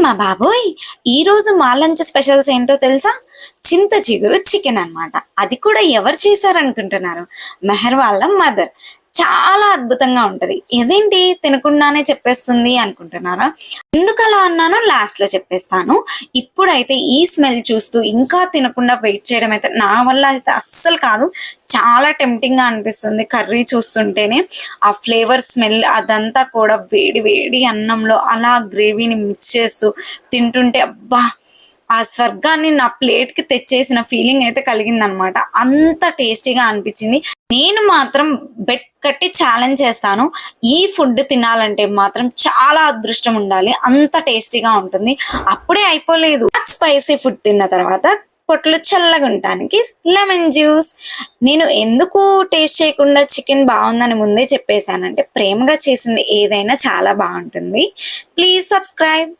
అమ్మ బాబోయ్! ఈరోజు మా లంచ్ స్పెషల్స్ ఏంటో తెలుసా? చింత చిగురు చికెన్ అన్నమాట. అది కూడా ఎవరు చేశారనుకుంటున్నారు? మెహర్ వాళ్ళ మదర్. చాలా అద్భుతంగా ఉంటది. ఇదేంటి తినకుండానే చెప్పేస్తుంది అనుకుంటున్నారా? ఎందుకలా అన్నానో లాస్ట్‌లో చెప్పేస్తాను. ఇప్పుడైతే ఈ స్మెల్ చూస్తూ ఇంకా తినకుండా వెయిట్ చేయడం అయితే నా వల్ల అయితే అస్సలు కాదు. చాలా టెంప్టింగ్‌గా అనిపిస్తుంది కర్రీ చూస్తుంటేనే. ఆ ఫ్లేవర్ స్మెల్ అదంతా కూడా వేడి వేడి అన్నంలో అలా గ్రేవీని మిక్స్ చేస్తూ తింటుంటే అబ్బా! ఆ స్వర్గాన్ని నా ప్లేట్‌కి తెచ్చేసిన ఫీలింగ్ అయితే కలిగిందనమాట. అంత టేస్టీగా అనిపిచ్చింది. నేను మాత్రం బెట్ కట్టి ఛాలెంజ్ చేస్తాను. ఈ ఫుడ్ తినాలంటే మాత్రం చాలా అదృష్టం ఉండాలి. అంత టేస్టీగా ఉంటుంది. అప్పుడే అయిపోలేదు. స్పైసీ ఫుడ్ తిన్న తర్వాత పొట్టలో చల్లగుంటానికి లెమన్ జ్యూస్. నేను ఎందుకు టేస్ట్ చేయకుండా చికెన్ బావుందని ముందే చెప్పేసానంటే, ప్రేమగా చేసింది ఏదైనా చాలా బావుంటుంది. Please subscribe.